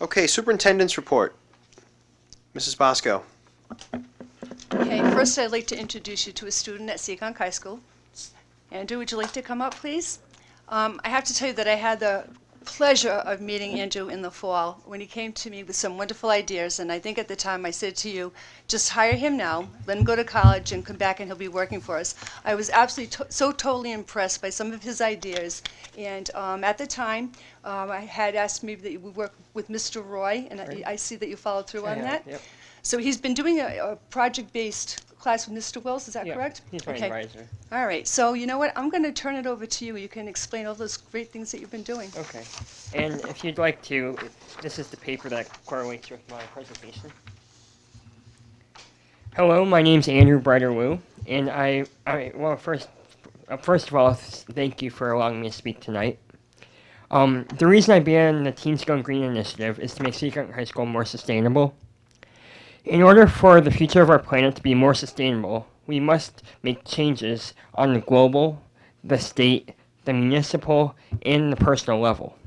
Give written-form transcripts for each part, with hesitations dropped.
Okay, superintendent's report. Mrs. Bosco. Okay, first I'd like to introduce you to a student at Seekonk High School. Andrew, would you like to come up, please? I have to tell you that I had the pleasure of meeting Andrew in the fall when he came to me with some wonderful ideas, and I think at the time I said to you, just hire him now, let him go to college and come back and he'll be working for us. I was absolutely so totally impressed by some of his ideas, and at the time I had asked maybe that you would work with Mr. Roy, and Right. I see that you followed through on that. Yep. So he's been doing a project-based class with Mr. Wills, is that Yeah, correct? he's my Okay. advisor. All right, so you know what, I'm going to turn it over to you. You can explain all those great things that you've been doing. Okay. And if you'd like to, this is the paper that correlates with my presentation. Hello, my name's Andrew Breiter-Wu, and first of all, thank you for allowing me to speak tonight. The reason I began the Teens Going Green initiative is to make Seekonk High School more sustainable. In order for the future of our planet to be more sustainable, we must make changes on the global, the state, the municipal, and the personal level.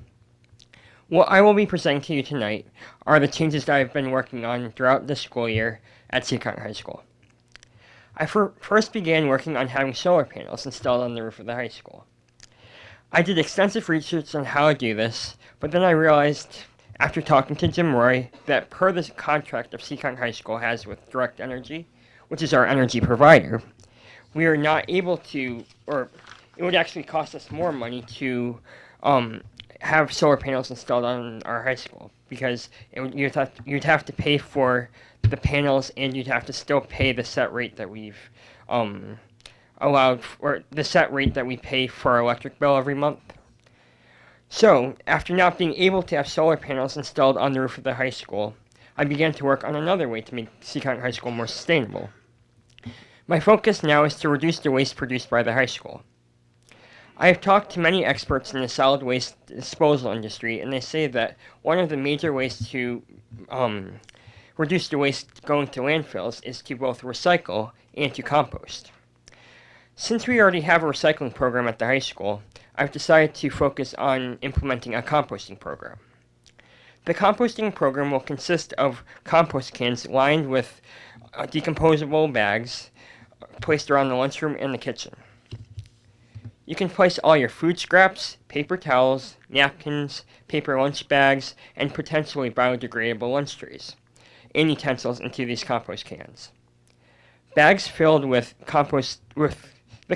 What I will be presenting to you tonight are the changes that I've been working on throughout the school year at Seekonk High School. I first began working on having solar panels installed on the roof of the high school. I did extensive research on how to do this, but then I realized, after talking to Jim Roy, that per the contract of Seekonk High School has with Direct Energy, which is our energy provider, we are not able to, or it would actually cost us more money to have solar panels installed on our high school, because you'd have to pay for the panels, and you'd have to still pay the set rate that we've allowed, or the set rate that we pay for our electric bill every month. So, after not being able to have solar panels installed on the roof of the high school, I began to work on another way to make Seekonk High School more sustainable. My focus now is to reduce the waste produced by the high school. I have talked to many experts in the solid waste disposal industry, and they say that one of the major ways to reduce the waste going to landfills is to both recycle and to compost. Since we already have a recycling program at the high school, I've decided to focus on implementing a composting program. The composting program will consist of compost cans lined with decomposable bags placed around the lunchroom and the kitchen. You can place all your food scraps, paper towels, napkins, paper lunch bags, and potentially biodegradable lunch trays and utensils into these compost cans. Bags filled with the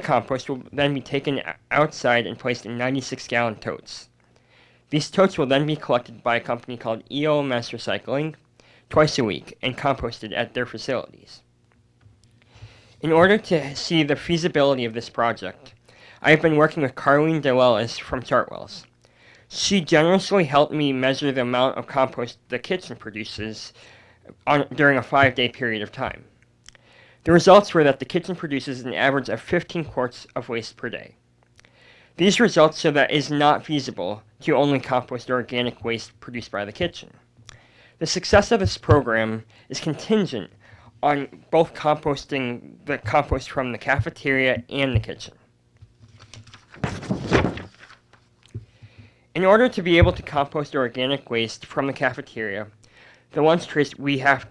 compost will then be taken outside and placed in 96-gallon totes. These totes will then be collected by a company called EOMS Recycling twice a week and composted at their facilities. In order to see the feasibility of this project, I have been working with Carlene DeLellis from Chartwells. She generously helped me measure the amount of compost the kitchen produces during a 5-day period of time. The results were that the kitchen produces an average of 15 quarts of waste per day. These results show that it is not feasible to only compost organic waste produced by the kitchen. The success of this program is contingent on both composting the compost from the cafeteria and the kitchen. In order to be able to compost organic waste from the cafeteria, the lunch trays we have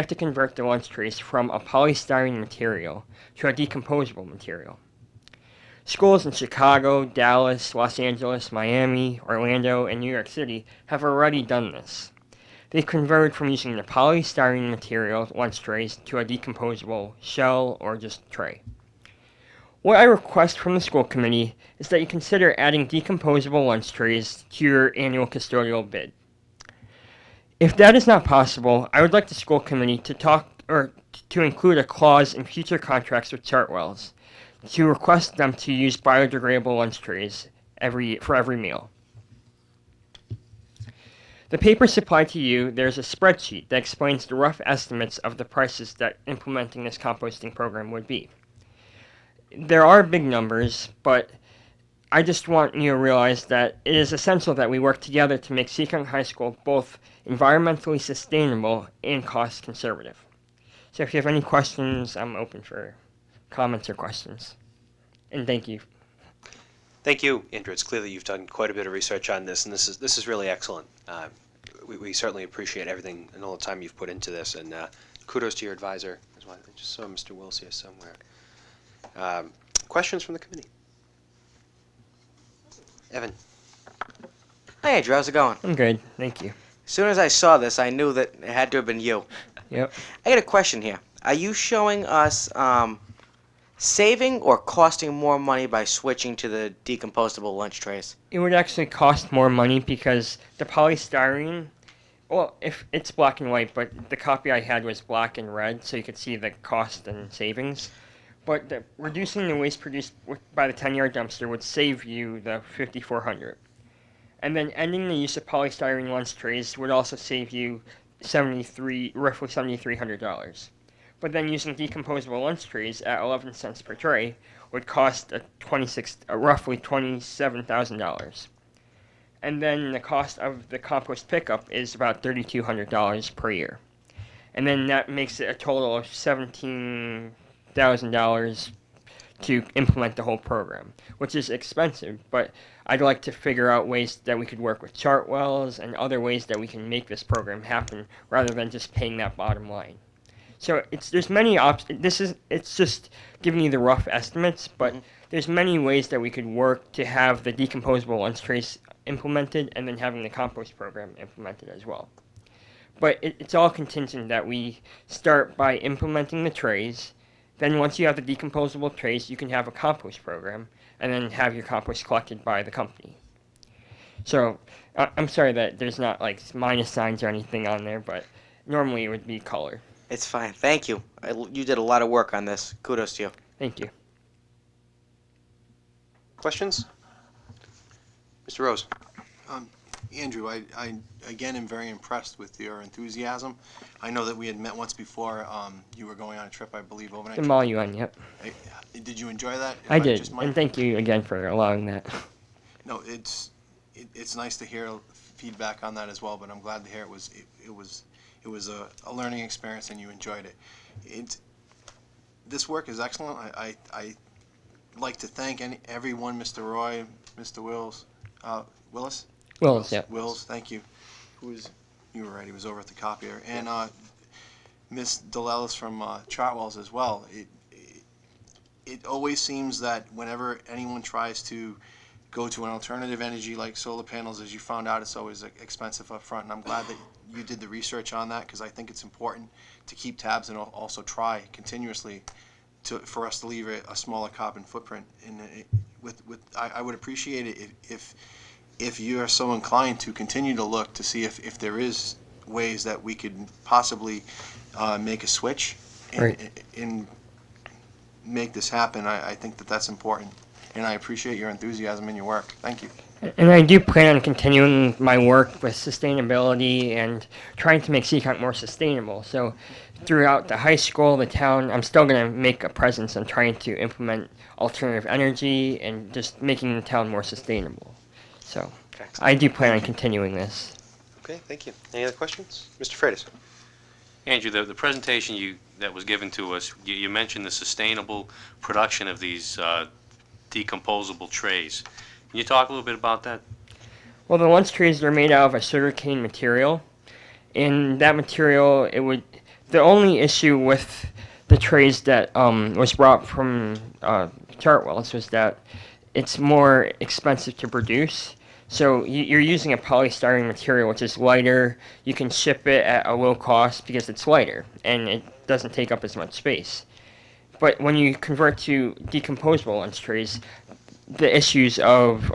to convert the lunch trays from a polystyrene material to a decomposable material. Schools in Chicago, Dallas, Los Angeles, Miami, Orlando, and New York City have already done this. They've converted from using the polystyrene material lunch trays to a decomposable shell or just tray. What I request from the school committee is that you consider adding decomposable lunch trays to your annual custodial bid. If that is not possible, I would like the school committee to include a clause in future contracts with Chartwells to request them to use biodegradable lunch trays for every meal. The paper supplied to you, there's a spreadsheet that explains the rough estimates of the prices that implementing this composting program would be. There are big numbers, but I just want you to realize that it is essential that we work together to make Seekonk High School both environmentally sustainable and cost conservative. So if you have any questions, I'm open for comments or questions. And thank you. Thank you, Andrew. It's clear that you've done quite a bit of research on this, and this is really excellent. we certainly appreciate everything and all the time you've put into this, and kudos to your advisor as well. I just saw Mr. Wills here somewhere. Questions from the committee? Evan? Hey, Andrew, how's it going? I'm good, thank you. As soon as I saw this, I knew that it had to have been you. Yep. I got a question here. Are you showing us saving or costing more money by switching to the decomposable lunch trays? It would actually cost more money because the polystyrene, well, if it's black and white, but the copy I had was black and red, so you could see the cost and savings. But reducing the waste produced by the 10-yard dumpster would save you the $5,400. And then ending the use of polystyrene lunch trays would also save you roughly $7,300. But then using decomposable lunch trays at 11 cents per tray would cost roughly $27,000. And then the cost of the compost pickup is about $3,200 per year. And then that makes it a total of $17,000 to implement the whole program, which is expensive, but I'd like to figure out ways that we could work with Chartwells and other ways that we can make this program happen rather than just paying that bottom line. So there's many options. It's just giving you the rough estimates, but there's many ways that we could work to have the decomposable lunch trays implemented and then having the compost program implemented as well. But it's all contingent that we start by implementing the trays. Then once you have the decomposable trays, you can have a compost program and then have your compost collected by the company. So I'm sorry that there's not like minus signs or anything on there, but normally it would be color. It's fine. Thank you. You did a lot of work on this. Kudos to you. Thank you. Questions? Mr. Rose? Andrew, I again am very impressed with your enthusiasm. I know that we had met once before. You were going on a trip, I believe, overnight. The Mall UN, yep. Did you enjoy that? I did, and thank you again for allowing that. No, it's nice to hear feedback on that as well. But I'm glad to hear it was a learning experience and you enjoyed it. This work is excellent. I like to thank everyone, Mr. Roy, Mr. Wills, Willis. Wills, yeah. Wills, thank you. You were right, he was over at the copier. And Miss DeLellis from Chartwells as well. It always seems that whenever anyone tries to go to an alternative energy like solar panels, as you found out, it's always expensive up front. And I'm glad that you did the research on that, because I think it's important to keep tabs and also try continuously for us to leave a smaller carbon footprint. I would appreciate it if you are so inclined to continue to look to see if there is ways that we could possibly make a switch and make this happen. I think that's important, and I appreciate your enthusiasm in your work. Thank you. And I do plan on continuing my work with sustainability and trying to make Seekonk more sustainable. So throughout the high school, the town, I'm still going to make a presence on trying to implement alternative energy and just making the town more sustainable. So I do plan on continuing this. Okay, thank you. Any other questions? Mr. Freitas? Andrew, the presentation that was given to us, you mentioned the sustainable production of these decomposable trays. Can you talk a little bit about that? Well, the lunch trays are made out of a sugarcane material, and that material, the only issue with the trays that was brought from Chartwells was that it's more expensive to produce. So you're using a polystyrene material, which is lighter. You can ship it at a low cost because it's lighter, and it doesn't take up as much space. But when you convert to decomposable lunch trays, the issues of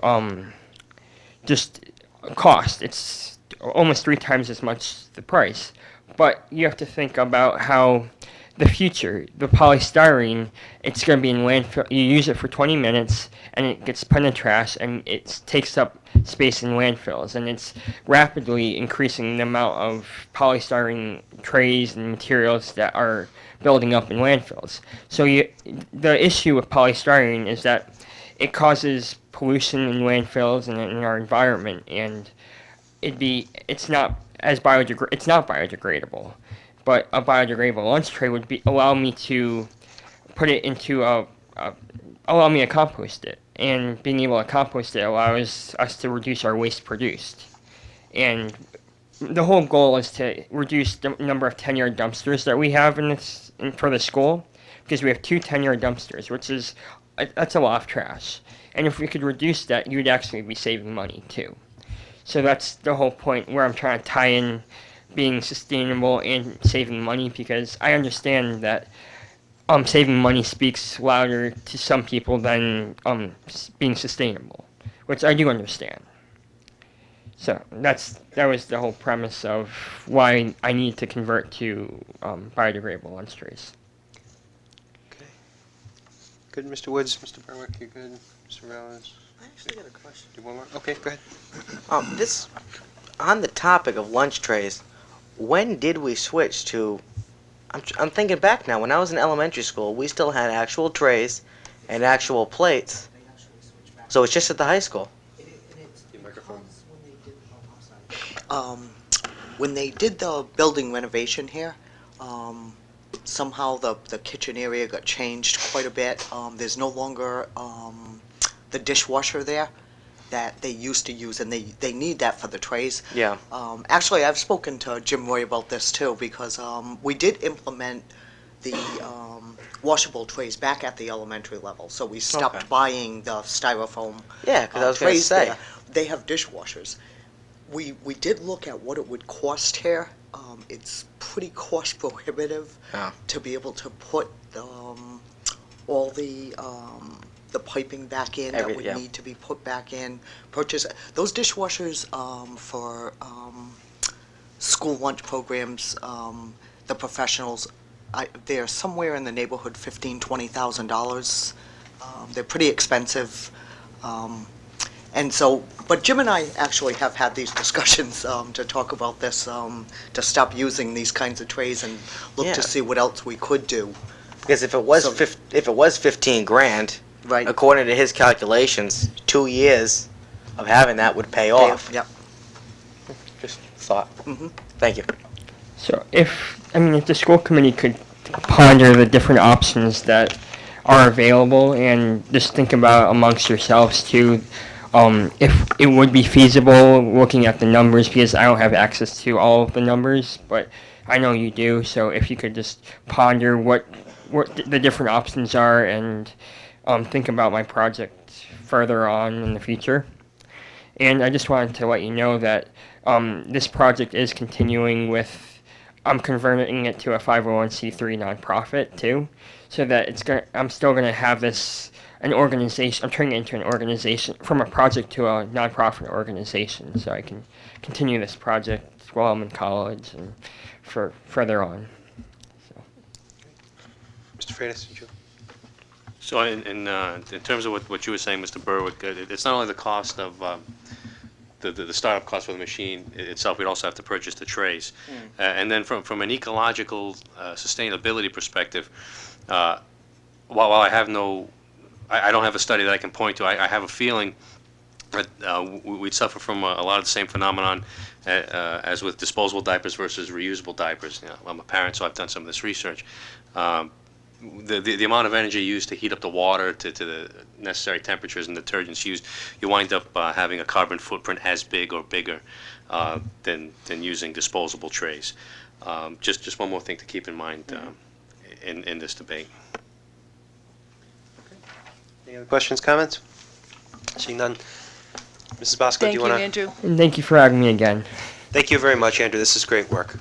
just cost, it's almost 3 times as much the price. But you have to think about how the future, the polystyrene, it's going to be in landfill. You use it for 20 minutes, and it gets put in the trash, and it takes up space in landfills. And it's rapidly increasing the amount of polystyrene trays and materials that are building up in landfills. So the issue with polystyrene is that it causes pollution in landfills and in our environment, and it's not biodegradable. But a biodegradable lunch tray would allow me to put it into allow me to compost it, and being able to compost it allows us to reduce our waste produced. And the whole goal is to reduce the number of 10-yard dumpsters that we have for the school, because we have 2 10-yard dumpsters, which is that's a lot of trash. And if we could reduce that, you'd actually be saving money too. So that's the whole point where I'm trying to tie in being sustainable and saving money, because I understand that saving money speaks louder to some people than being sustainable, which I do understand. So that was the whole premise of why I need to convert to biodegradable lunch trays. Okay. Good, Mr. Woods. Mr. Berwick, you good? Mr. Rowlands? I actually got a question. Do one more? Okay, go ahead. This, on the topic of lunch trays, when did we switch to? I'm thinking back now. When I was in elementary school, we still had actual trays and actual plates. So it's just at the high school. Your microphone. When they did the building renovation here, somehow the kitchen area got changed quite a bit. There's no longer the dishwasher there that they used to use, and they need that for the trays. Yeah. Actually, I've spoken to Jim Roy about this too, because we did implement the washable trays back at the elementary level, so we stopped Okay. buying the styrofoam Yeah, because I was going to trays say. there. They have dishwashers. We did look at what it would cost here. It's pretty cost prohibitive Yeah. to be able to put all the piping back in that would Yeah. need to be put back in. Purchase those dishwashers for school lunch programs. The professionals, they're somewhere in the neighborhood $15,000-$20,000. They're pretty expensive. And so, but Jim and I actually have had these discussions to talk about this, to stop using these kinds of trays and look Yeah. to see what else we could do. Because if it was So- if it was 15 grand, Right. according to his calculations, 2 years of having that would pay off. Yep. Just thought. Mhm. Thank you. So if the school committee could ponder the different options that are available and just think about amongst yourselves too, if it would be feasible looking at the numbers, because I don't have access to all of the numbers, but I know you do. So if you could just ponder what the different options are and think about my project further on in the future. And I just wanted to let you know that this project is continuing with. I'm converting it to a 501c3 nonprofit too, so that I'm still gonna have an organization. I'm turning it into an organization from a project to a nonprofit organization, so I can continue this project while I'm in college and further on. So. Mr. Freitas, did you? So in terms of what you were saying, Mr. Berwick, it's not only the cost of the startup cost for the machine itself, we'd also have to purchase the trays. And then from an ecological sustainability perspective, while I have I don't have a study that I can point to, I have a feeling that we'd suffer from a lot of the same phenomenon as with disposable diapers versus reusable diapers. You know, I'm a parent, so I've done some of this research. The amount of energy used to heat up the water to the necessary temperatures and detergents used, you wind up having a carbon footprint as big or bigger than using disposable trays. Just one more thing to keep in mind in this debate. Any other questions, comments? Seeing none. Mrs. Bosco, do Thank you you, want to? Andrew. And thank you for having me again. Thank you very much, Andrew. This is great work.